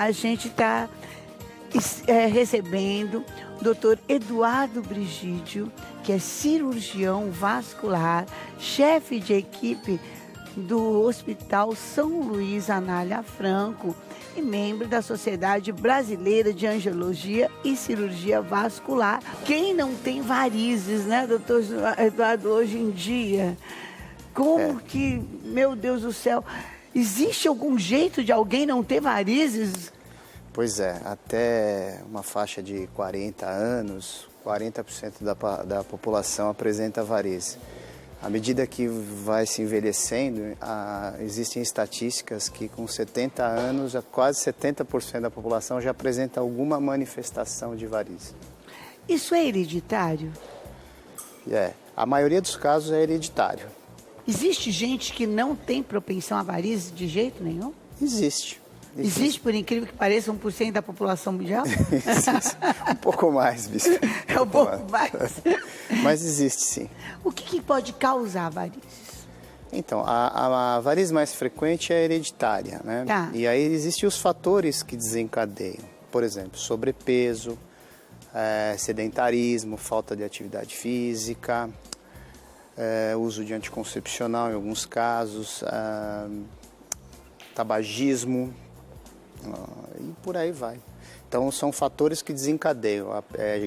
a gente está recebendo o doutor Eduardo Brigídio, que é cirurgião vascular, chefe de equipe do Hospital São Luís Anália Franco e membro da Sociedade Brasileira de Angiologia e Cirurgia Vascular. Quem não tem varizes, né, doutor Eduardo, hoje em dia? Como que, meu Deus do céu, existe algum jeito de alguém não ter varizes? Pois é, até uma faixa de 40 anos, 40% da população apresenta varizes. À medida que vai se envelhecendo, existem estatísticas que com 70 anos, quase 70% da população já apresenta alguma manifestação de varizes. Isso é hereditário? A maioria dos casos é hereditário. Existe gente que não tem propensão a varizes de jeito nenhum? Existe. Existe, por incrível que pareça, 1% da população mundial? Existe. Um pouco mais, bispo. É um pouco mais. Mas existe, sim. O que pode causar varizes? Então, a varize mais frequente é hereditária, né? Tá. E aí existem os fatores que desencadeiam. Por exemplo, sobrepeso, sedentarismo, falta de atividade física, uso de anticoncepcional em alguns casos, tabagismo, e por aí vai. Então, são fatores que desencadeiam.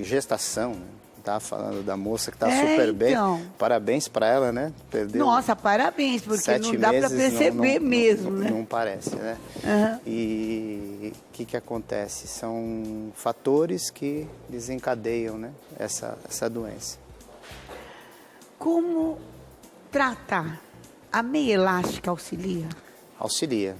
Gestação, né? Tá falando da moça que está super bem. Parabéns para ela, né? Perdeu. Nossa, parabéns, porque não dá para perceber mesmo, né? Não parece, né? Uhum. E o que acontece? São fatores que desencadeiam, né, essa doença. Como tratar? A meia elástica auxilia? Auxilia.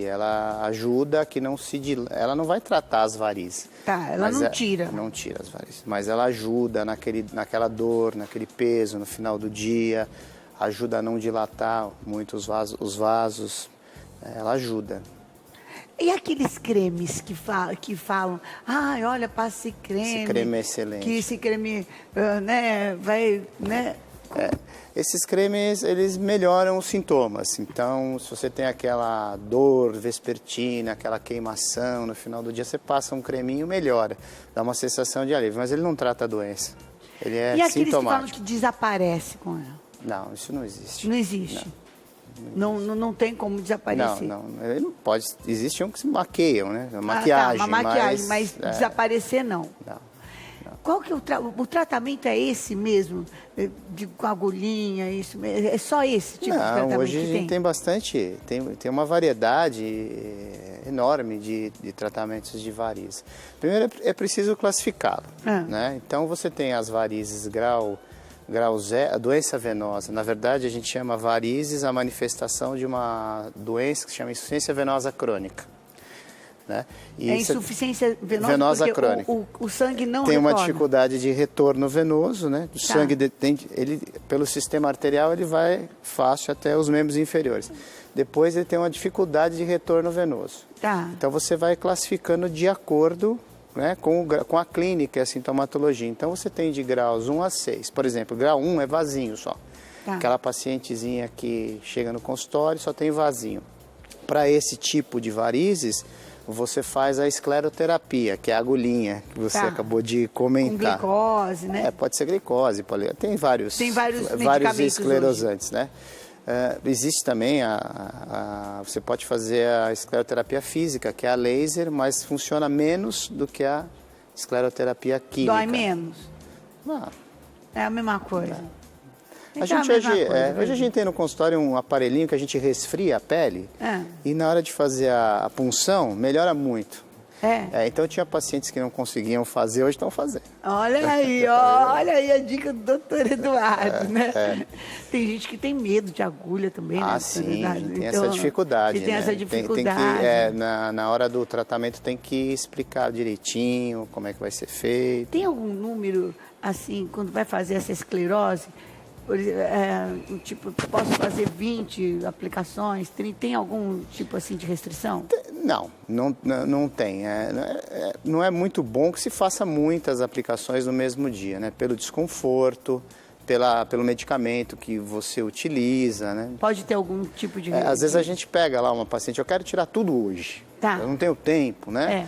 Ela ajuda que não se ela não vai tratar as varizes. Tá, ela não tira. Não tira as varizes, mas ela ajuda naquela dor, naquele peso no final do dia, ajuda a não dilatar muito os vasos, ela ajuda. E aqueles cremes que falam, olha, passa esse creme. Esse creme é excelente. Que esse creme, vai, né? Esses cremes, eles melhoram os sintomas. Então, se você tem aquela dor vespertina, aquela queimação no final do dia, você passa um creminho, melhora. Dá uma sensação de alívio, mas ele não trata a doença. Ele é sintomático. E aqueles que falam que desaparece com ela? Não, isso não existe. Não existe? Não tem como desaparecer? Não. Ele não pode. Existe um que se maquiam, né? Maquiagem. Uma maquiagem, mas desaparecer não. Não. Qual que o tratamento é esse mesmo? Com agulhinha, isso mesmo? É só esse tipo de tratamento? Não, hoje a gente tem bastante, tem uma variedade enorme de tratamentos de varizes. Primeiro é preciso classificá-lo, né? Então você tem as varizes grau 0, a doença venosa. Na verdade a gente chama varizes a manifestação de uma doença que se chama insuficiência venosa crônica. Né? E insuficiência venosa porque crônica. O sangue não tem retorna. uma dificuldade de retorno venoso, né? O sangue ele pelo sistema arterial ele vai fácil até os membros inferiores. Depois ele tem uma dificuldade de retorno venoso. Então você vai classificando de acordo, né, com a clínica e a sintomatologia. Então você tem de graus 1 a 6. Por exemplo, grau 1 é vasinho só. Aquela pacientezinha que chega no consultório só tem vasinho. Para esse tipo de varizes, você faz a escleroterapia, que é a agulhinha que você acabou de comentar. Com glicose, né? Pode ser glicose, tem vários esclerosantes, né? Existe também, você pode fazer a escleroterapia física, que é a laser, mas funciona menos do que a escleroterapia química. Dói menos? Não. É a mesma coisa. Hoje a gente tem no consultório um aparelhinho que a gente resfria a pele e na hora de fazer a punção melhora muito. Então tinha pacientes que não conseguiam fazer, hoje estão fazendo. Olha aí a dica do doutor Eduardo, né? Tem gente que tem medo de agulha também, né? Sim, tem essa dificuldade. Tem essa dificuldade. Na hora do tratamento tem que explicar direitinho como é que vai ser feito. Tem algum número, assim, quando vai fazer essa esclerose? Posso fazer 20 aplicações, 30, tem algum tipo assim de restrição? Não tem. Não é muito bom que se faça muitas aplicações no mesmo dia, né? Pelo desconforto, pelo medicamento que você utiliza, né? Pode ter algum tipo de... Às vezes a gente pega lá uma paciente, eu quero tirar tudo hoje. Tá. Eu não tenho tempo, né?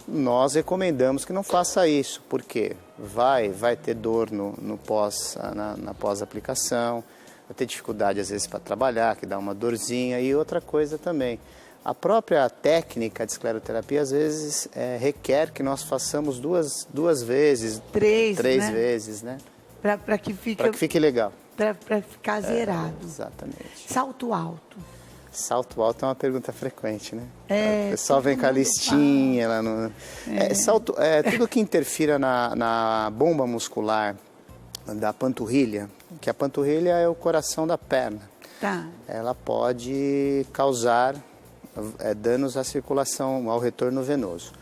Nós recomendamos que não faça isso, porque vai ter dor na pós-aplicação, vai ter dificuldade às vezes para trabalhar, que dá uma dorzinha, e outra coisa também. A própria técnica de escleroterapia, às vezes, requer que nós façamos duas vezes, três vezes, né? Para que fique legal. Para ficar zerado. Exatamente. Salto alto. Salto alto é uma pergunta frequente, né? O pessoal vem com a listinha lá no... tudo que interfira na bomba muscular da panturrilha, que a panturrilha é o coração da perna. Tá. Ela pode causar danos à circulação, ao retorno venoso.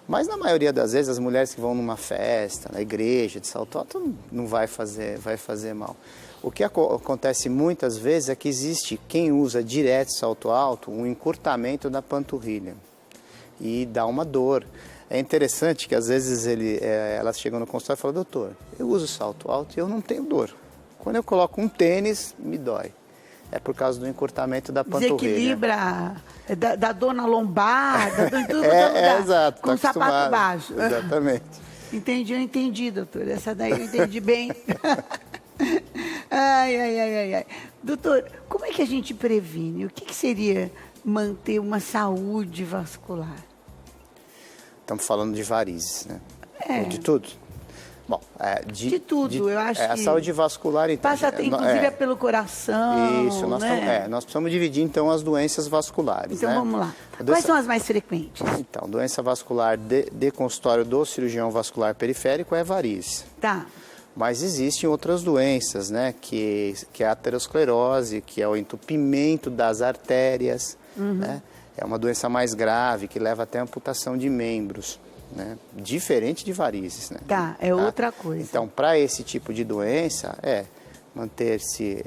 Mas na maioria das vezes as mulheres que vão numa festa, na igreja de salto alto, não vai fazer mal. O que acontece muitas vezes é que existe quem usa direto salto alto um encurtamento da panturrilha e dá uma dor. É interessante que às vezes elas chegam no consultório e falam: doutor, eu uso salto alto e eu não tenho dor. Quando eu coloco um tênis, me dói. É por causa do encurtamento da panturrilha. Desequilibra, dá dor na lombar, dá dor em tudo lugar. Exato. Com o sapato baixo. Exatamente. Eu entendi, doutor. Essa daí eu entendi bem. Ai. Doutor, como é que a gente previne? O que seria manter uma saúde vascular? Estamos falando de varizes, né? De tudo. Bom, de tudo, eu acho que... A saúde vascular... Então, passa inclusive pelo coração, isso, nós precisamos dividir, então, as doenças vasculares. Então, vamos lá. Quais são as mais frequentes? Então, doença vascular de consultório do cirurgião vascular periférico é varize. Tá. Mas existem outras doenças, né? Que é a aterosclerose, que é o entupimento das artérias, né? É uma doença mais grave, que leva até a amputação de membros. Né? Diferente de varizes, né? Tá, outra coisa. Então, para esse tipo de doença, manter-se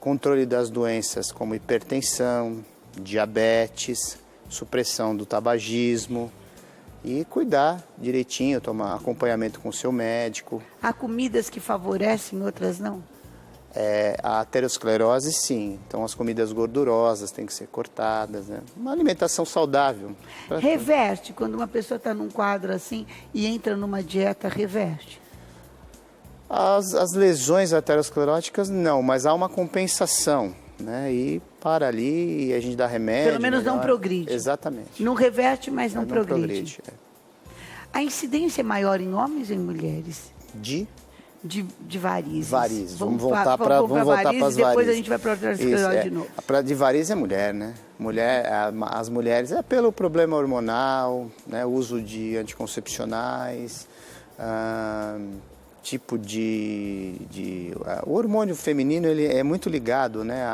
controle das doenças como hipertensão, diabetes, supressão do tabagismo e cuidar direitinho, tomar acompanhamento com o seu médico. Há comidas que favorecem, outras não? A aterosclerose, sim. Então, as comidas gordurosas têm que ser cortadas, né? Uma alimentação saudável. Reverte, quando uma pessoa está num quadro assim e entra numa dieta, reverte? As lesões ateroscleróticas, não, mas há uma compensação, né? E para ali e a gente dá remédio. Pelo menos não progride. Exatamente. Não reverte, mas não progride. A incidência é maior em homens ou em mulheres? De varizes. Varizes. Vamos voltar para as varizes. Depois a gente vai para a aterosclerose de novo. De varizes é mulher, né? As mulheres é pelo problema hormonal, né? Uso de anticoncepcionais, tipo o hormônio feminino ele é muito ligado, né?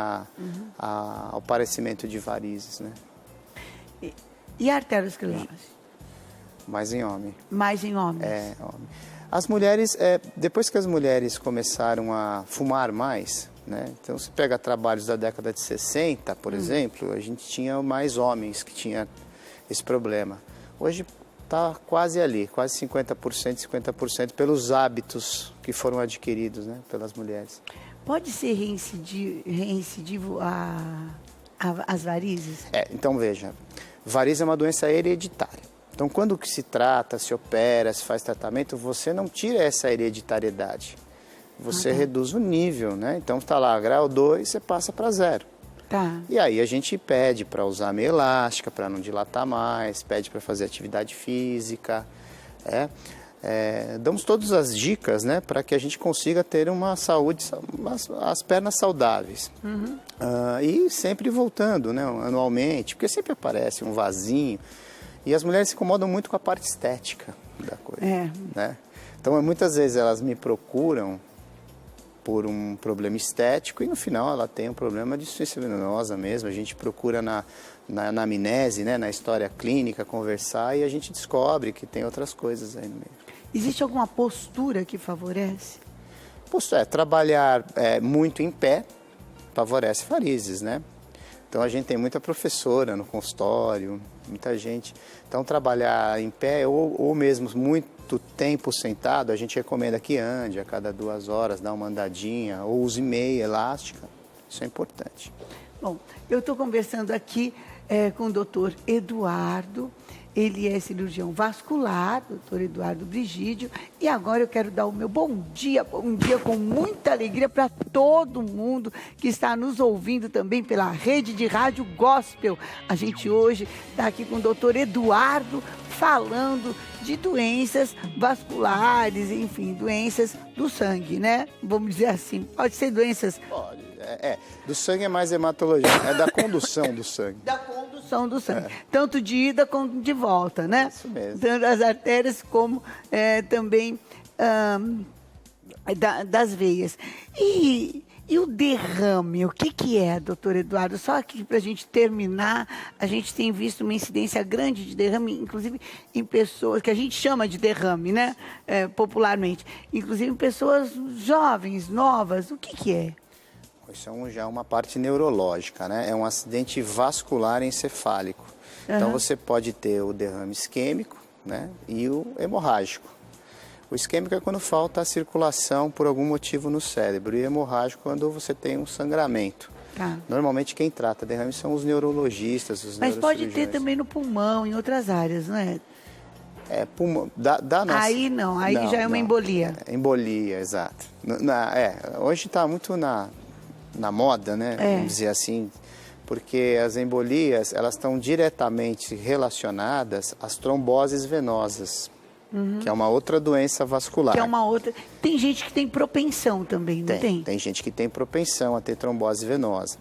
Ao aparecimento de varizes, né? E a arteriosclerose? Mais em homem. Mais em homens. Homem. As mulheres, depois que as mulheres começaram a fumar mais, né? Então, se pega trabalhos da década de 60, por exemplo, a gente tinha mais homens que tinham esse problema. Hoje está quase ali, quase 50% pelos hábitos que foram adquiridos, né, pelas mulheres. Pode ser reincidivo as varizes? Então, veja, varize é uma doença hereditária. Então, quando se trata, se opera, se faz tratamento, você não tira essa hereditariedade. Você reduz o nível, né? Então, está lá, grau 2, você passa para 0. Tá. E aí a gente pede para usar meia elástica, para não dilatar mais, pede para fazer atividade física. Damos todas as dicas, né? Para que a gente consiga ter uma saúde, as pernas saudáveis. E sempre voltando, né? Anualmente, porque sempre aparece um vasinho. E as mulheres se incomodam muito com a parte estética da coisa, né? Então, muitas vezes elas me procuram por um problema estético e no final ela tem um problema de insuficiência venosa mesmo. A gente procura na anamnese, né, na história clínica, conversar e a gente descobre que tem outras coisas aí no meio. Existe alguma postura que favorece? Trabalhar muito em pé favorece varizes, né? Então, a gente tem muita professora no consultório, muita gente. Então, trabalhar em pé ou mesmo muito tempo sentado, a gente recomenda que ande a cada 2 horas, dá uma andadinha, ou use meia elástica. Isso é importante. Bom, eu estou conversando aqui com o doutor Eduardo. Ele é cirurgião vascular, doutor Eduardo Brigídio. E agora eu quero dar o meu bom dia com muita alegria para todo mundo que está nos ouvindo também pela rede de rádio Gospel. A gente hoje está aqui com o doutor Eduardo falando de doenças vasculares, enfim, doenças do sangue, né? Vamos dizer assim, pode ser doenças... Pode, do sangue é mais hematologia, é da condução do sangue. Da condução do sangue, tanto de ida como de volta, né? Isso mesmo. Tanto das artérias como também das veias. E o derrame, o que é, doutor Eduardo? Só aqui para a gente terminar, a gente tem visto uma incidência grande de derrame, inclusive em pessoas, que a gente chama de derrame, né? Popularmente. Inclusive em pessoas jovens, novas, o que é? Isso já é uma parte neurológica, né? É um acidente vascular encefálico. Então você pode ter o derrame isquêmico, né? E o hemorrágico. O isquêmico é quando falta a circulação por algum motivo no cérebro. E o hemorrágico quando você tem um sangramento. Normalmente quem trata derrame são os neurologistas, os neurocirurgiões. Mas pode ter também no pulmão, em outras áreas, não é? Pulmão, da nossa... Aí não, aí já é uma embolia. Embolia, exato. Hoje está muito na moda, né? Vamos dizer assim, porque as embolias, elas estão diretamente relacionadas às tromboses venosas, que é uma outra doença vascular. Que é uma outra... Tem gente que tem propensão também, não tem? Tem gente que tem propensão a ter trombose venosa.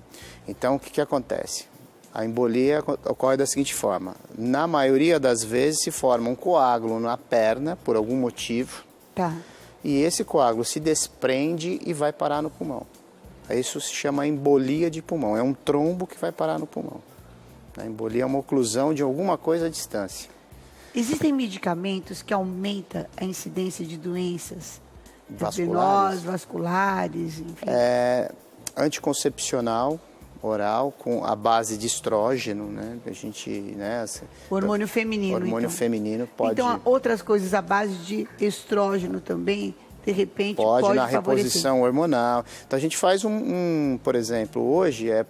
Então, o que acontece? A embolia ocorre da seguinte forma. Na maioria das vezes se forma um coágulo na perna, por algum motivo, e esse coágulo se desprende e vai parar no pulmão. Isso se chama embolia de pulmão, é um trombo que vai parar no pulmão. A embolia é uma oclusão de alguma coisa à distância. Existem medicamentos que aumentam a incidência de doenças vasculares, enfim? Anticoncepcional oral com a base de estrógeno, né? A gente, né? O hormônio feminino. O hormônio feminino pode... Então, outras coisas à base de estrógeno também... De repente, pode na reposição hormonal. Então, a gente faz por exemplo, hoje é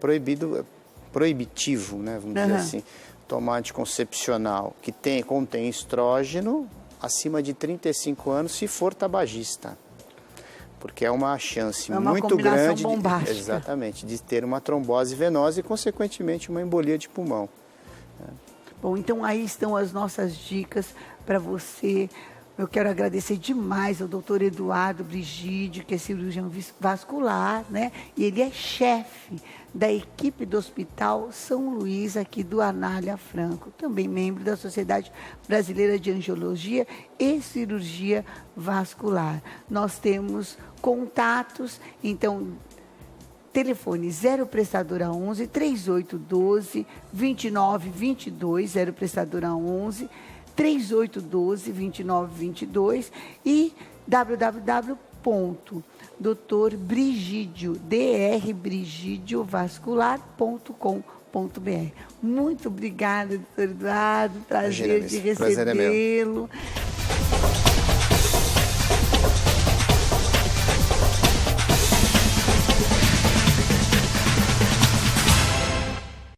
proibitivo, né, vamos dizer assim, tomar anticoncepcional que contém estrógeno acima de 35 anos, se for tabagista. Porque é uma chance muito grande exatamente, de ter uma trombose venosa e, consequentemente, uma embolia de pulmão. Bom, então aí estão as nossas dicas para você. Eu quero agradecer demais ao doutor Eduardo Brigídio, que é cirurgião vascular, né? E ele é chefe da equipe do Hospital São Luís, aqui do Anália Franco. Também membro da Sociedade Brasileira de Angiologia e Cirurgia Vascular. Nós temos contatos, então... Telefone 0 prestadora 11 3812 2922, 0 prestadora 11 3812 2922 e www.drbrigidiovascular.com.br. Muito obrigada, doutor Eduardo. Prazer de recebê-lo.